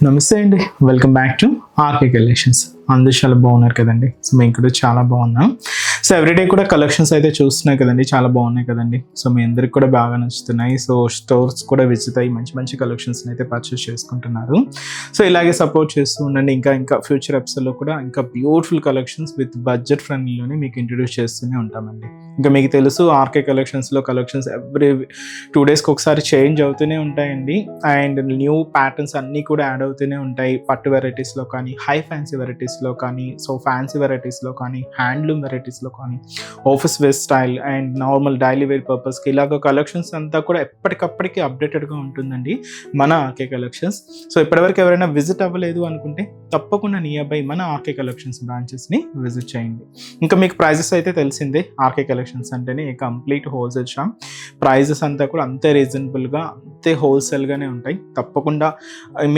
నమస్తే అండి, welcome back to RK collections. అందరూ చాలా బాగున్నారు కదండి. సో మేము కూడా చాలా బాగున్నాం. సో ఎవ్రీడే కూడా కలెక్షన్స్ అయితే చూస్తున్నాయి కదండి, చాలా బాగున్నాయి కదండి. సో మీ అందరికి కూడా బాగా నచ్చుతున్నాయి. సో స్టోర్స్ కూడా విజిట్ అయ్యి మంచి మంచి కలెక్షన్స్ అయితే పర్చేస్ చేసుకుంటున్నారు. సో ఇలాగే సపోర్ట్ చేస్తూ ఉండండి. ఇంకా ఫ్యూచర్ ఎపిసోడ్లో కూడా ఇంకా బ్యూటిఫుల్ కలెక్షన్స్ విత్ బడ్జెట్ ఫ్రెండ్లీలోనే మీకు ఇంట్రడ్యూస్ చేస్తూనే ఉంటామండి. ఇంకా మీకు తెలుసు ఆర్కే కలెక్షన్స్లో కలెక్షన్స్ ఎవ్రీ 2 డేస్కి ఒకసారి చేంజ్ అవుతూనే ఉంటాయండి. అండ్ న్యూ ప్యాటర్న్స్ అన్నీ కూడా యాడ్ అవుతూనే ఉంటాయి. పట్టు వెరైటీస్లో కానీ, హై ఫ్యాన్సీ వెరైటీస్లో కానీ, సో ఫ్యాన్సీ వెరైటీస్లో కానీ, హ్యాండ్లూమ్ వెరైటీస్లో కానీ, office wear style and normal daily wear పర్పస్కి ఇలాగ కలెక్షన్స్ అంతా కూడా ఎప్పటికప్పటికి అప్డేటెడ్గా ఉంటుందండి మన ఆర్కే కలెక్షన్స్. సో ఇప్పటివరకు ఎవరైనా విజిట్ అవ్వలేదు అనుకుంటే తప్పకుండా నియర్ బై మన ఆర్కే కలెక్షన్స్ బ్రాంచెస్ని విజిట్ చేయండి. ఇంకా మీకు ప్రైజెస్ అయితే తెలిసిందే. ఆర్కే కలెక్షన్స్ అంటేనే కంప్లీట్ హోల్సేల్ షాప్. ప్రైజెస్ అంతా కూడా అంతే రీజనబుల్గా, అంతే హోల్సేల్గానే ఉంటాయి. తప్పకుండా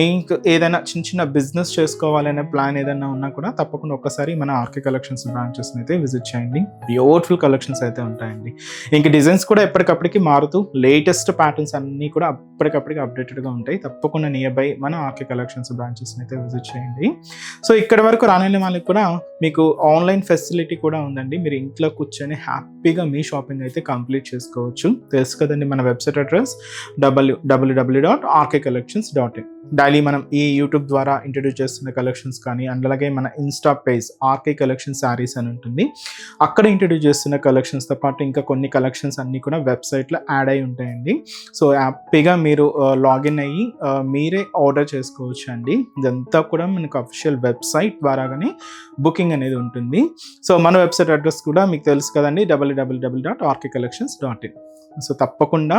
మీకు ఏదైనా చిన్న బిజినెస్ చేసుకోవాలనే ప్లాన్ ఏదైనా ఉన్నా కూడా తప్పకుండా ఒక్కసారి మన ఆర్కే కలెక్షన్స్ బ్రాంచెస్ని అయితే విజిట్ చేయండి. బ్యూటిఫుల్ కలెక్షన్స్ అయితే ఉంటాయండి. ఇంక డిజైన్స్ కూడా ఎప్పటికప్పటికి మారుతూ లేటెస్ట్ ప్యాటర్న్స్ అన్నీ కూడా అప్పటికప్పటికి అప్డేటెడ్గా ఉంటాయి. తప్పకుండా నియర్ బై మన ఆర్కే కలెక్షన్స్ బ్రాంచెస్ని అయితే విజిట్ చేయండి. సో ఇక్కడ వరకు రాని వాళ్ళకి కూడా మీకు ఆన్లైన్ ఫెసిలిటీ కూడా ఉందండి. మీరు ఇంట్లో కూర్చొని హ్యాపీగా మీ షాపింగ్ అయితే కంప్లీట్ చేసుకోవచ్చు. తెలుసు కదండి మన వెబ్సైట్ అడ్రస్ www.rkcollections.in. డైలీ మనం ఈ యూట్యూబ్ ద్వారా ఇంట్రడ్యూస్ చేస్తున్న కలెక్షన్స్ కానీ, అండ్ అలాగే మన insta page RK collection sarees అని ఉంటుంది, అక్కడ ఇంట్రడ్యూస్ చేస్తున్న కలెక్షన్స్తో పాటు ఇంకా కొన్ని కలెక్షన్స్ అన్నీ కూడా వెబ్సైట్లో యాడ్ అయి ఉంటాయండి. సో హ్యాపీగా మీరు లాగిన్ అయ్యి మీరే ఆర్డర్ చేసుకోవచ్చు అండి. ఇదంతా కూడా మనకు అఫీషియల్ వెబ్సైట్ ద్వారాగానే బుకింగ్ అనేది ఉంటుంది. సో మన వెబ్సైట్ అడ్రస్ కూడా మీకు తెలుసు కదండి, www.rkcollections.in. సో తప్పకుండా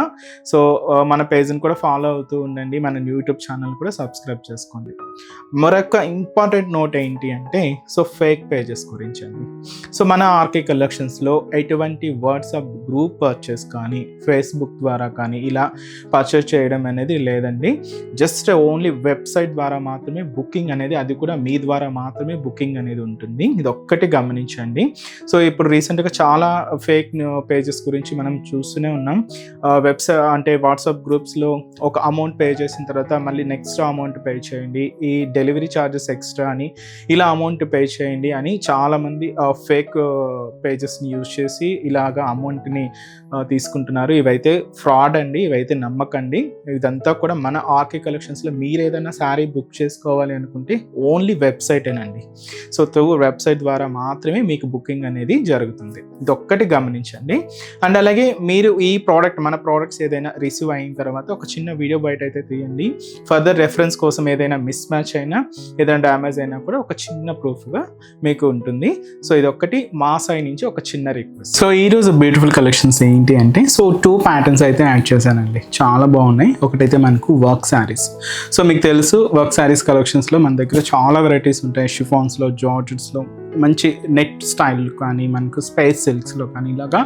మన పేజ్ని కూడా ఫాలో అవుతూ ఉండండి. మన యూట్యూబ్ ఛానల్ కూడా సబ్స్క్రైబ్ చేసుకోండి. మరొక ఇంపార్టెంట్ నోట్ ఏంటి అంటే ఫేక్ పేజెస్ గురించి అండి. సో మన ఆర్కే కలెక్షన్స్లో ఎటువంటి వాట్సాప్ గ్రూప్ పర్చేస్ కానీ, ఫేస్బుక్ ద్వారా కానీ ఇలా పర్చేస్ చేయడం అనేది లేదండి. జస్ట్ ఓన్లీ వెబ్సైట్ ద్వారా మాత్రమే బుకింగ్ అనేది, అది కూడా మీ ద్వారా మాత్రమే బుకింగ్ అనేది ఉంటుంది. ఇది ఒక్కటి గమనించండి. సో ఇప్పుడు రీసెంట్గా చాలా ఫేక్ పేజెస్ గురించి మనం చూస్తూనే ఉన్నాం. వెబ్సైట్ అంటే వాట్సాప్ గ్రూప్స్లో ఒక అమౌంట్ పే చేసిన తర్వాత మళ్ళీ నెక్స్ట్ అమౌంట్ పే చేయండి, ఈ డెలివరీ ఛార్జెస్ ఎక్స్ట్రా అని, ఇలా అమౌంట్ పే చేయండి అని చాలామంది ఫేక్ పేజెస్ని యూజ్ చేసి ఇలాగా అమౌంట్ని తీసుకుంటున్నారు. ఇవైతే ఫ్రాడ్ అండి, ఇవైతే నమ్మకండి. ఇదంతా కూడా మన ఆర్కే కలెక్షన్స్లో మీరు ఏదైనా శారీ బుక్ చేసుకోవాలి అనుకుంటే ఓన్లీ వెబ్సైటేనండి. సో త్రూ వెబ్సైట్ ద్వారా మాత్రమే మీకు బుకింగ్ అనేది జరుగుతుంది. ఇది ఒక్కటి గమనించండి. అండ్ అలాగే మీరు ఈ మన ప్రోడక్ట్స్ ఏదైనా రిసీవ్ అయిన తర్వాత ఒక చిన్న వీడియో బయట అయితే తీయండి. ఫర్దర్ రెఫరెన్స్ కోసం ఏదైనా మిస్ మ్యాచ్ అయినా, ఏదైనా డ్యామేజ్ అయినా కూడా ఒక చిన్న ప్రూఫ్గా మీకు ఉంటుంది. సో ఇది ఒక్కటి మా సైడ్ నుంచి ఒక చిన్న రిక్వెస్ట్. సో ఈరోజు బ్యూటిఫుల్ కలెక్షన్స్ ఏంటి అంటే 2 ప్యాటర్న్స్ అయితే యాడ్ చేశానండి, చాలా బాగున్నాయి. ఒకటైతే మనకు వర్క్ శారీస్. సో మీకు తెలుసు వర్క్ శారీస్ కలెక్షన్స్లో మన దగ్గర చాలా వెరైటీస్ ఉంటాయి. షిఫాన్స్లో, జార్జెట్స్లో, మంచి నెట్ స్టైల్ కానీ, మనకు స్పేస్ సిల్క్స్లో కానీ ఇలాగా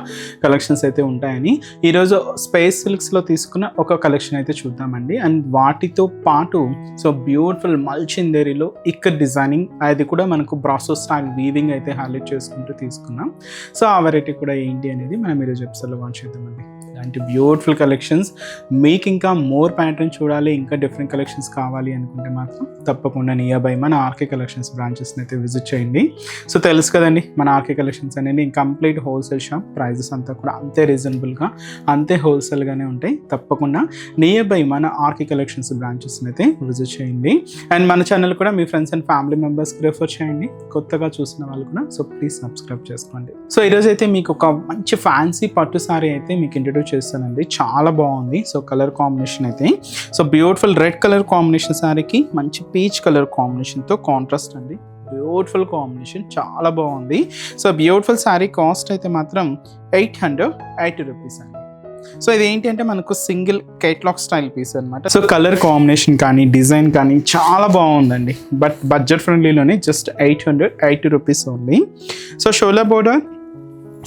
కలెక్షన్స్ అయితే ఉంటాయని ఈరోజు స్పేస్ సిల్క్స్లో తీసుకున్న ఒక కలెక్షన్ అయితే చూద్దామండి. అండ్ వాటితో పాటు బ్యూటిఫుల్ మల్చిందేరిలో ఇక్కడ డిజైనింగ్, అది కూడా మనకు బ్రాసో స్టైల్ వీవింగ్ అయితే హైలైట్ చేసుకుంటూ తీసుకున్నాం. సో ఆ వెరైటీ కూడా ఏంటి అనేది మనం ఈరోజు ఎపిసోడ్లో వాచ్ చేద్దామండి. ఇలాంటి బ్యూటిఫుల్ కలెక్షన్స్ మీకు ఇంకా మోర్ ప్యాటర్న్ చూడాలి, ఇంకా డిఫరెంట్ కలెక్షన్స్ కావాలి అనుకుంటే మాత్రం తప్పకుండా నియర్ బై మన ఆర్కే కలెక్షన్స్ బ్రాంచెస్ని అయితే విజిట్ చేయండి. సో తెలుసు కదండి, మన ఆర్కే కలెక్షన్స్ అనేది కంప్లీట్ హోల్సేల్ షాప్. ప్రైజెస్ అంతా కూడా అంతే రీజనబుల్గా, అంతే హోల్సేల్గానే ఉంటాయి. తప్పకుండా నియర్ బై మన ఆర్కే కలెక్షన్స్ బ్రాంచెస్ని అయితే విజిట్ చేయండి. అండ్ మన ఛానల్ కూడా మీ ఫ్రెండ్స్ అండ్ ఫ్యామిలీ మెంబర్స్కి రెఫర్ చేయండి. కొత్తగా చూసిన వాళ్ళు కూడా ప్లీజ్ సబ్స్క్రైబ్ చేసుకోండి. సో ఈరోజు అయితే మీకు ఒక మంచి ఫ్యాన్సీ పట్టు సారీ అయితే మీకు ఇంట్రడ్యూస్ చేస్తానండి, చాలా బాగుంది. సో కలర్ కాంబినేషన్ అయితే బ్యూటిఫుల్ రెడ్ కలర్ కాంబినేషన్ శారీకి మంచి పీచ్ కలర్ కాంబినేషన్తో కాంట్రాస్ట్ అండి. బ్యూటిఫుల్ కాంబినేషన్, చాలా బాగుంది. సో బ్యూటిఫుల్ శారీ కాస్ట్ అయితే మాత్రం 880 రూపీస్ అండి. సో ఇది ఏంటి అంటే మనకు సింగిల్ కేటలాగ్ స్టైల్ పీస్ అనమాట. సో కలర్ కాంబినేషన్ కానీ, డిజైన్ కానీ చాలా బాగుందండి. బట్ బడ్జెట్ ఫ్రెండ్లీలోనే జస్ట్ 880 రూపీస్ ఓన్లీ. సో షోలా బోర్డర్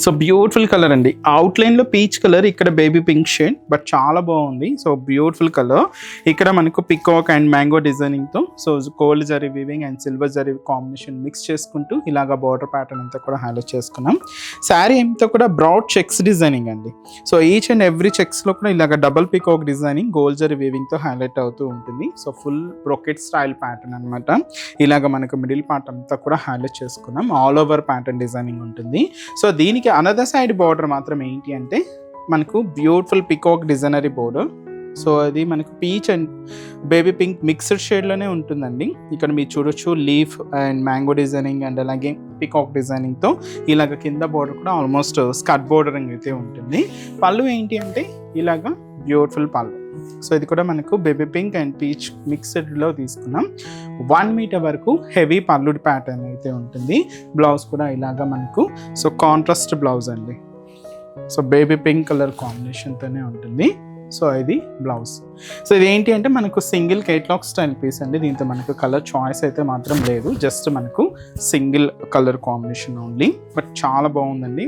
సో బ్యూటిఫుల్ కలర్ అండి, అవుట్లైన్లో పీచ్ కలర్, ఇక్కడ బేబీ పింక్ షేడ్, బట్ చాలా బాగుంది. So beautiful colour. ఇక్కడ మనకు పికాక్ అండ్ మ్యాంగో డిజైనింగ్తో so gold zari weaving and silver zari combination mix చేసుకుంటూ ఇలాగ బార్డర్ ప్యాటర్న్ అంతా కూడా హైలైట్ చేసుకున్నాం. శారీ అంతా కూడా బ్రాడ్ చెక్స్ డిజైనింగ్ అండి. సో ఈచ్ అండ్ ఎవ్రీ చెక్స్లో కూడా ఇలాగ double peacock designing gold zari వీవింగ్తో హైలైట్ అవుతూ ఉంటుంది. So full brocade style pattern అనమాట. ఇలాగ మనకు మిడిల్ పార్ట్ అంతా కూడా హైలైట్ చేసుకున్నాం. ఆల్ ఓవర్ ప్యాటర్న్ డిజైనింగ్ ఉంటుంది. సో దీనికి అనదర్ సైడ్ బార్డర్ మాత్రం ఏంటి అంటే మనకు beautiful peacock designer border. So అది మనకు peach and baby pink mixed షేడ్లోనే ఉంటుందండి. ఇక్కడ మీరు చూడొచ్చు leaf and mango designing and అలాగే పికాక్ డిజైనింగ్తో ఇలాగ కింద బార్డర్ కూడా ఆల్మోస్ట్ స్కర్ట్ బార్డరింగ్ అయితే ఉంటుంది. పళ్ళు ఏంటి అంటే ఇలాగ బ్యూటిఫుల్ పళ్ళు. సో ఇది కూడా మనకు బేబీ పింక్ అండ్ పీచ్ మిక్స్డ్లో తీసుకున్నాం. 1 మీటర్ వరకు హెవీ పల్లుడి ప్యాటర్న్ అయితే ఉంటుంది. బ్లౌజ్ కూడా ఇలాగ మనకు సో కాంట్రాస్ట్ బ్లౌజ్ అండి. సో బేబీ పింక్ కలర్ కాంబినేషన్తోనే ఉంటుంది. సో ఇది బ్లౌజ్. సో ఇది ఏంటి అంటే మనకు సింగిల్ కేటలాగ్ స్టైల్ పీస్ అండి. దీంతో మనకు కలర్ చాయిస్ అయితే మాత్రం లేదు, జస్ట్ మనకు single colour combination only. But చాలా బాగుందండి.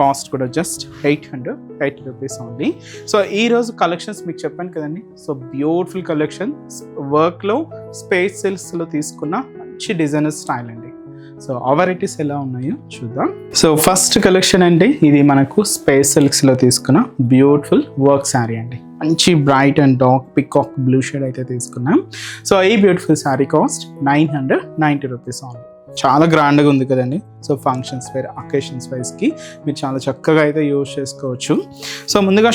కాస్ట్ కూడా జస్ట్ 880 రూపీస్ ఓన్లీ. సో ఈరోజు కలెక్షన్స్ మీకు చెప్పాను కదండి. సో బ్యూటిఫుల్ కలెక్షన్, వర్క్లో స్పేస్ సిల్క్స్లో తీసుకున్న మంచి డిజైనర్ స్టైల్ అండి. సో ఆ వెరైటీస్ ఎలా ఉన్నాయో చూద్దాం. సో ఫస్ట్ కలెక్షన్ అండి, ఇది మనకు స్పేస్ సిల్క్స్లో తీసుకున్న బ్యూటిఫుల్ వర్క్ శారీ అండి. మంచి bright and dark peacock blue shade అయితే తీసుకున్నాం. సో ఈ beautiful sari cost 990 rupees only. చాలా గ్రాండ్గా ఉంది కదండి. సో ఫంక్షన్స్ వేర్, అకేషన్స్ వైజ్కి మీరు చాలా చక్కగా అయితే యూజ్ చేసుకోవచ్చు. సో ముందుగా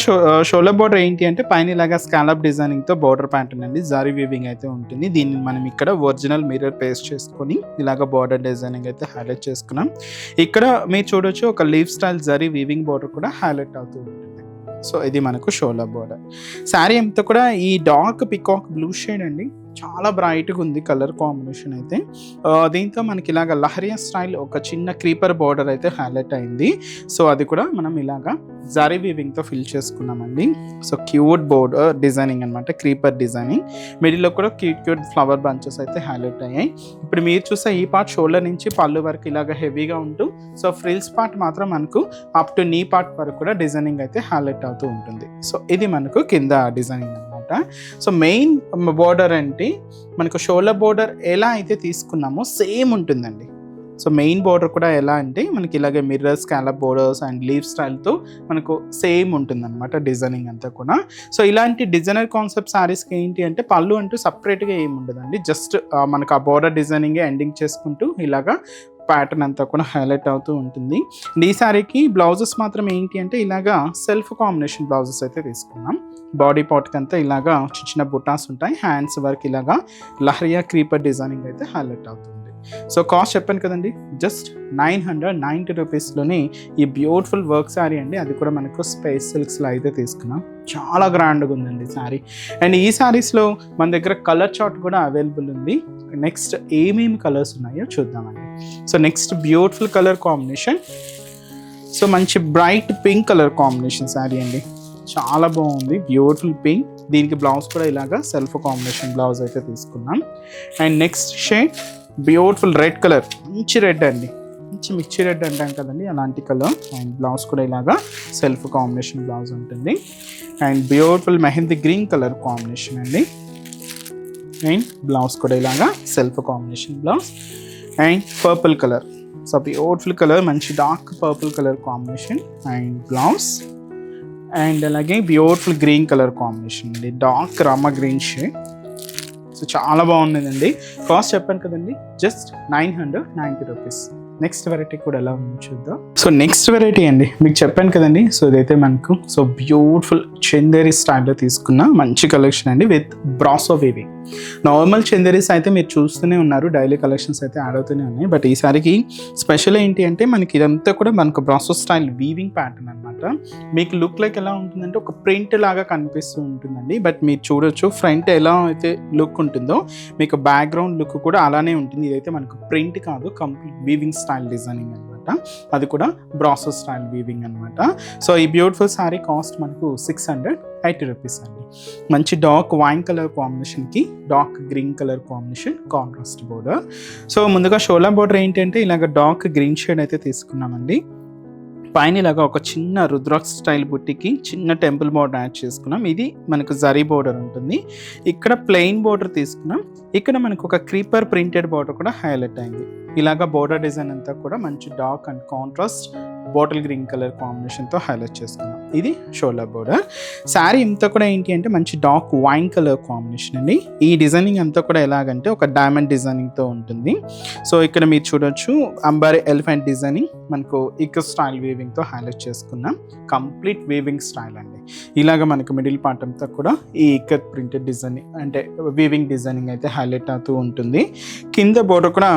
షోల్డర్ బార్డర్ ఏంటి అంటే పైన ఇలాగా స్కాలప్ డిజైనింగ్తో బార్డర్ ప్యాటర్న్ అండి, జరీ వీవింగ్ అయితే ఉంటుంది. దీన్ని మనం ఇక్కడ ఒరిజినల్ మిర్రర్ పేస్ట్ చేసుకొని ఇలాగ బార్డర్ డిజైనింగ్ అయితే హైలైట్ చేసుకున్నాం. ఇక్కడ మీరు చూడొచ్చు ఒక leaf style zari weaving border కూడా హైలైట్ అవుతూ ఉంటుంది. సో ఇది మనకు షోల్డర్ బార్డర్. శారీ అంతా కూడా ఈ డార్క్ పికాక్ బ్లూ షేడ్ అండి, చాలా బ్రైట్గా ఉంది కలర్ కాంబినేషన్ అయితే. దీంతో మనకి ఇలాగ లహరియా స్టైల్ ఒక చిన్న క్రీపర్ బార్డర్ అయితే హైలైట్ అయింది. సో అది కూడా మనం ఇలాగా జరీ వీవింగ్తో ఫిల్ చేసుకున్నామండి. సో క్యూట్ బోర్డర్ డిజైనింగ్ అనమాట, క్రీపర్ డిజైనింగ్. మిడిల్లో కూడా క్యూట్ ఫ్లవర్ బంచెస్ అయితే హైలైట్ అయ్యాయి. ఇప్పుడు మీరు చూసే ఈ పార్ట్ షోల్డర్ నుంచి పళ్ళు వరకు ఇలాగ హెవీగా ఉంటూ, సో ఫ్రిల్స్ పార్ట్ మాత్రం మనకు అప్ టు నీ పార్ట్ వరకు కూడా డిజైనింగ్ అయితే హైలైట్ అవుతూ ఉంటుంది. సో ఇది మనకు కింద డిజైనింగ్ అనమాట. సో మెయిన్ బోర్డర్ అంటే మనకు షోల్డర్ బోర్డర్ ఎలా అయితే తీసుకున్నామో సేమ్ ఉంటుందండి. సో మెయిన్ బోర్డర్ కూడా ఎలా అంటే మనకి ఇలాగే mirror scallop borders and leaf స్టైల్తో మనకు సేమ్ ఉంటుందన్నమాట డిజైనింగ్ అంతా కూడా. సో ఇలాంటి డిజైనర్ కాన్సెప్ట్ శారీస్కి ఏంటి అంటే పళ్ళు అంటూ సపరేట్గా ఏమి ఉండదండి, జస్ట్ మనకు ఆ బోర్డర్ డిజైనింగే ఎండింగ్ చేసుకుంటూ ఇలాగా ప్యాటర్న్ అంతా కూడా హైలైట్ అవుతూ ఉంటుంది. ఈ శారీకి బ్లౌజెస్ మాత్రం ఏంటి అంటే ఇలాగా సెల్ఫ్ కాంబినేషన్ బ్లౌజెస్ అయితే తీసుకున్నాం. బాడీ పార్ట్కి అంతా ఇలాగా చిన్న చిన్న బుటాస్ ఉంటాయి. హ్యాండ్స్ వరకు ఇలాగా లహరియా క్రీపర్ డిజైనింగ్ అయితే హైలైట్ అవుతుంది. సో కాస్ట్ చెప్పాను కదండి, జస్ట్ 990 రూపీస్లోనే ఈ బ్యూటిఫుల్ వర్క్ శారీ అండి. అది కూడా మనకు స్పేస్ సిల్క్స్లో అయితే తీసుకున్నాం. చాలా గ్రాండ్గా ఉందండి శారీ. అండ్ ఈ శారీస్లో మన దగ్గర కలర్ చార్ట్ కూడా అవైలబుల్ ఉంది. నెక్స్ట్ ఏమేమి కలర్స్ ఉన్నాయో చూద్దామండి. So next beautiful colour combination, so మంచి bright pink colour combination sari అండి. చాలా బాగుంది, బ్యూటిఫుల్ పింక్. దీనికి బ్లౌజ్ కూడా ఇలాగా సెల్ఫ్ కాంబినేషన్ బ్లౌజ్ అయితే తీసుకున్నాం. And next shade beautiful red colour, మంచి రెడ్ అండి, మంచి మిర్చి రెడ్ అంటాం కదండి అలాంటి కలర్. అండ్ బ్లౌజ్ కూడా ఇలాగా సెల్ఫ్ కాంబినేషన్ బ్లౌజ్ ఉంటుంది. And beautiful mehndi green colour combination అండి. అండ్ బ్లౌజ్ కూడా ఇలాగా self combination blouse. And purple colour, so beautiful colour, మంచి dark purple colour combination and blouse. And అలాగే బ్యూటిఫుల్ గ్రీన్ కలర్ కాంబినేషన్ అండి, dark Rama green shade. So చాలా బాగుందండి. Cost చెప్పాను కదండి, జస్ట్ 990 రూపీస్. నెక్స్ట్ వెరైటీ కూడా ఎలా ఉందో చూద్దాం. సో నెక్స్ట్ వెరైటీ అండి మీకు చెప్పాను కదండి. సో ఇదైతే మనకు సో బ్యూటిఫుల్ చందేరి స్టైల్లో తీసుకున్న మంచి కలెక్షన్ అండి with brasso weaving. Normal Chanderis అయితే మీరు చూస్తూనే ఉన్నారు, డైలీ కలెక్షన్స్ అయితే యాడ్ అవుతూనే ఉన్నాయి. బట్ ఈసారికి స్పెషల్ ఏంటి అంటే మనకి ఇదంతా కూడా మనకు బ్రాసో స్టైల్ వీవింగ్ ప్యాటర్న్ అనమాట. మీకు లుక్ లైక్ ఎలా ఉంటుందంటే ఒక ప్రింట్ లాగా కనిపిస్తూ ఉంటుందండి. బట్ మీరు చూడొచ్చు ఫ్రంట్ ఎలా అయితే లుక్ ఉంటుందో మీకు బ్యాక్గ్రౌండ్ లుక్ కూడా అలానే ఉంటుంది. ఇదైతే మనకు ప్రింట్ కాదు, కంప్లీట్ వీవింగ్ స్టైల్ డిజైనింగ్ అనమాట. అది కూడా బ్రాసో స్టైల్ వీవింగ్ అనమాట. సో ఈ బ్యూటిఫుల్ శారీ కాస్ట్ మనకు 680 రూపీస్ అండి. మంచి డార్క్ వైన్ కలర్ కాంబినేషన్కి dark green colour combination contrast border. So ముందుగా షోల్డర్ బోర్డర్ ఏంటంటే ఇలాగ డార్క్ గ్రీన్ షేడ్ అయితే తీసుకున్నామండి. పైన ఇలాగా ఒక చిన్న రుద్రాక్ష స్టైల్ బుట్టికి చిన్న టెంపుల్ బోర్డర్ యాడ్ చేసుకున్నాం. ఇది మనకు జరీ బోర్డర్ ఉంటుంది. ఇక్కడ ప్లెయిన్ బోర్డర్ తీసుకున్నాం. ఇక్కడ మనకు ఒక క్రీపర్ ప్రింటెడ్ బోర్డర్ కూడా హైలైట్ అయింది. ఇలాగా బోర్డర్ డిజైన్ అంతా కూడా మంచి dark and contrast bottle green colour కాంబినేషన్తో హైలైట్ చేసుకున్నాం. ఇది షోల్డర్ బోర్డర్. శారీ అంతా కూడా ఏంటి అంటే మంచి డార్క్ వైన్ కలర్ కాంబినేషన్ అండి. ఈ డిజైనింగ్ అంతా కూడా ఎలాగంటే ఒక డైమండ్ డిజైనింగ్తో ఉంటుంది. సో ఇక్కడ మీరు చూడొచ్చు అంబారీ ఎలిఫెంట్ డిజైనింగ్ మనకు ఇక స్టైల్ వీవింగ్తో హైలైట్ చేసుకున్నాం. కంప్లీట్ వీవింగ్ స్టైల్ అండి. ఇలాగ మనకు మిడిల్ పార్ట్ అంతా కూడా ఈ ఇక్కత్ ప్రింటెడ్ డిజైనింగ్ అంటే వీవింగ్ డిజైనింగ్ అయితే హైలైట్ అవుతూ ఉంటుంది. కింద బోర్డర్ కూడా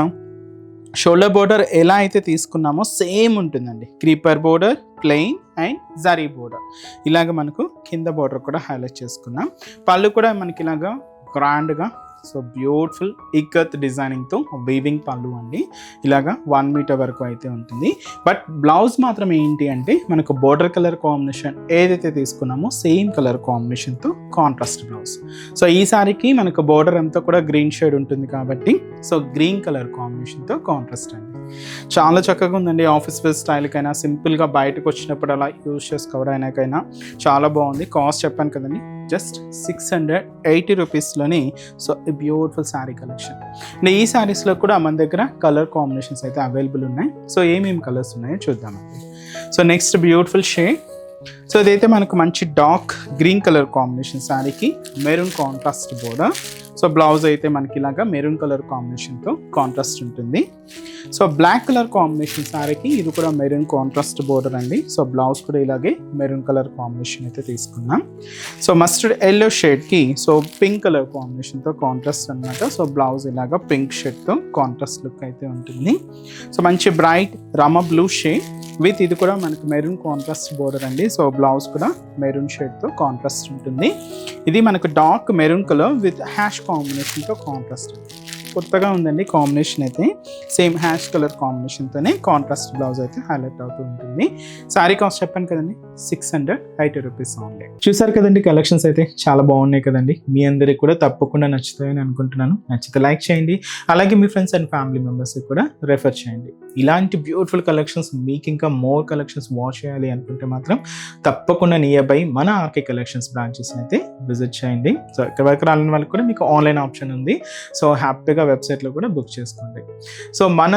షోల్డర్ బోర్డర్ ఎలా అయితే తీసుకున్నామో సేమ్ ఉంటుందండి. Creeper border, plain and zari border. ఇలాగ మనకు కింద బోర్డర్ కూడా హైలైట్ చేసుకున్నాం. పళ్ళు కూడా మనకి ఇలాగా గ్రాండ్గా సో బ్యూటిఫుల్ ఇక్కత్ డిజైనింగ్తో వీవింగ్ పళ్ళు అండి. ఇలాగా 1 మీటర్ వరకు అయితే ఉంటుంది. బట్ బ్లౌజ్ మాత్రం ఏంటి అంటే మనకు బోర్డర్ కలర్ కాంబినేషన్ ఏదైతే తీసుకున్నామో సేమ్ కలర్ కాంబినేషన్తో కాంట్రాస్ట్ బ్లౌజ్. సో ఈ సారీకి మనకు బోర్డర్ అంతా కూడా గ్రీన్ షేడ్ ఉంటుంది కాబట్టి సో గ్రీన్ కలర్ కాంబినేషన్తో కాంట్రాస్ట్ అండి. చాలా చక్కగా ఉందండి. ఆఫీస్ వేర్ స్టైల్కైనా సింపుల్గా బయటకు వచ్చినప్పుడు అలా యూజ్ చేసుకోవడానికైనా చాలా బాగుంది. కాస్ట్ చెప్పాను కదండి, జస్ట్ 680 రూపీస్లోని so beautiful sari collection. And ఈ శారీస్లో కూడా మన దగ్గర కలర్ కాంబినేషన్స్ అయితే అవైలబుల్ ఉన్నాయి. సో ఏమేమి కలర్స్ ఉన్నాయో చూద్దామండి. So next beautiful shade. So ఇదైతే మనకు మంచి డార్క్ గ్రీన్ కలర్ కాంబినేషన్ శారీకి maroon contrast border. So blouse అయితే మనకి ఇలాగా మెరూన్ కలర్ కాంబినేషన్తో కాంట్రాస్ట్ ఉంటుంది. సో బ్లాక్ కలర్ కాంబినేషన్ శారీకి ఇది కూడా మెరూన్ కాంట్రాస్ట్ బోర్డర్ అండి. సో బ్లౌజ్ కూడా ఇలాగే మెరూన్ కలర్ కాంబినేషన్ అయితే తీసుకున్నాం. సో మస్టర్డ్ ఎల్లో షేడ్కి సో పింక్ కలర్ కాంబినేషన్తో కాంట్రాస్ట్ అనమాట. సో బ్లౌజ్ ఇలాగా పింక్ షేడ్తో కాంట్రాస్ట్ లుక్ అయితే ఉంటుంది. సో మంచి bright Rama blue shade with ఇది కూడా మనకి మెరూన్ కాంట్రాస్ట్ బోర్డర్ అండి. సో బ్లౌజ్ కూడా మెరూన్ షేడ్తో కాంట్రాస్ట్ ఉంటుంది. ఇది మనకు dark maroon colour with ash కాంబినేషన్తో కాంట్రాస్ట్. కొత్తగా ఉందండి కాంబినేషన్ అయితే. సేమ్ హ్యాష్ కలర్ కాంబినేషన్తోనే కాంట్రాస్ట్ బ్లౌజ్ అయితే హైలైట్ అవుతూ ఉంటుంది. శారీ కాస్ట్ చెప్పాను కదండి, 680 రూపీస్ ఓన్లీ. చూసారు కదండి కలెక్షన్స్ అయితే చాలా బాగున్నాయి కదండి. మీ అందరికి కూడా తప్పకుండా నచ్చుతాయని అనుకుంటున్నాను. నచ్చితే లైక్ చేయండి. అలాగే మీ ఫ్రెండ్స్ అండ్ ఫ్యామిలీ మెంబర్స్కి కూడా రెఫర్ చేయండి. ఇలాంటి బ్యూటిఫుల్ కలెక్షన్స్ మీకు ఇంకా మోర్ కలెక్షన్స్ వాచ్ చేయాలి అనుకుంటే మాత్రం తప్పకుండా నియర్ బై మన ఆర్కే కలెక్షన్స్ బ్రాంచెస్ అయితే విజిట్ చేయండి. సో ఇక్కడ వరకు రాని వాళ్ళకి కూడా మీకు ఆన్లైన్ ఆప్షన్ ఉంది. సో హ్యాపీగా వెబ్సైట్లో కూడా బుక్ చేసుకోండి. సో మన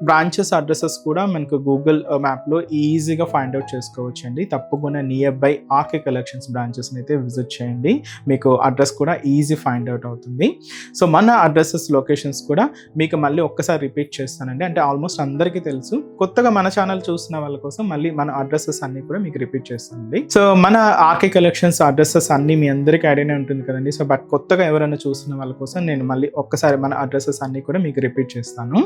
బ్రాంచెస్ అడ్రసెస్ కూడా మనకు గూగుల్ మ్యాప్లో ఈజీగా ఫైండ్ అవుట్ చేసుకోవచ్చు అండి. తప్పకుండా నియర్ బై ఆర్కే కలెక్షన్స్ బ్రాంచెస్ని అయితే విజిట్ చేయండి. మీకు అడ్రస్ కూడా ఈజీ ఫైండ్ అవుట్ అవుతుంది. సో మన అడ్రసెస్ లొకేషన్స్ కూడా మీకు మళ్ళీ ఒక్కసారి రిపీట్ చేస్తానండి. అంటే ఆల్మోస్ట్ అందరికీ తెలుసు. కొత్తగా మన ఛానల్ చూసిన వాళ్ళ కోసం మళ్ళీ మన అడ్రసెస్ అన్ని కూడా మీకు రిపీట్ చేస్తానండి. సో మన ఆర్కే కలెక్షన్స్ అడ్రసెస్ అన్ని మీ అందరికీ ఐడియానే ఉంటుంది కదండి. సో బట్ కొత్తగా ఎవరైనా చూసిన వాళ్ళ కోసం నేను మళ్ళీ ఒక్కసారి మన అడ్రసెస్ అన్ని కూడా మీకు రిపీట్ చేస్తాను.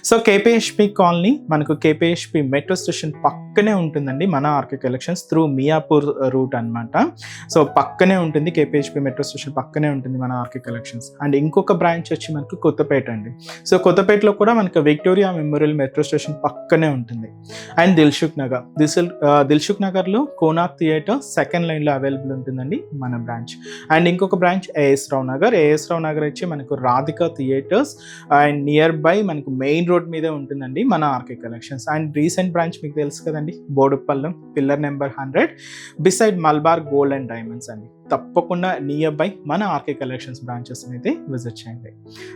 సో కేపీహెచ్పి కాలనీ మనకు కేపీహెచ్పి మెట్రో స్టేషన్ పక్కనే ఉంటుందండి మన RK collections through Miyapur route అనమాట. సో పక్కనే ఉంటుంది, కేపీహెచ్పి మెట్రో స్టేషన్ పక్కనే ఉంటుంది మన ఆర్కే కలెక్షన్స్. అండ్ ఇంకొక బ్రాంచ్ వచ్చి మనకు కొత్తపేట అండి. సో కొత్తపేటలో కూడా మనకు విక్టోరియా మెమోరియల్ మెట్రో స్టేషన్ పక్కనే ఉంటుంది. అండ్ దిల్సుఖ్ నగర్లో కోనార్క్ థియేటర్ సెకండ్ లైన్లో అవైలబుల్ ఉంటుందండి మన బ్రాంచ్. అండ్ ఇంకొక బ్రాంచ్ ఏఎస్ రావు నగర్ వచ్చి మనకు Radhika theatres and near by మనకు మెయిన్ రోడ్ మీదే ఉంటుందండి మన RK collections. And recent branch మీకు తెలుసు కదండి, Boduppalam pillar number 100 beside Malabar gold and diamonds అండి. తప్పకుండా నియర్ బై మన ఆర్కే కలెక్షన్స్ బ్రాంచెస్ అయితే విజిట్ చేయండి.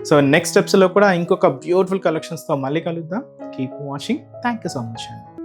సో నెక్స్ట్ స్టెప్స్లో కూడా ఇంకొక బ్యూటిఫుల్ కలెక్షన్స్తో మళ్ళీ కలుద్దాం. Keep watching. Thank you so much అండి.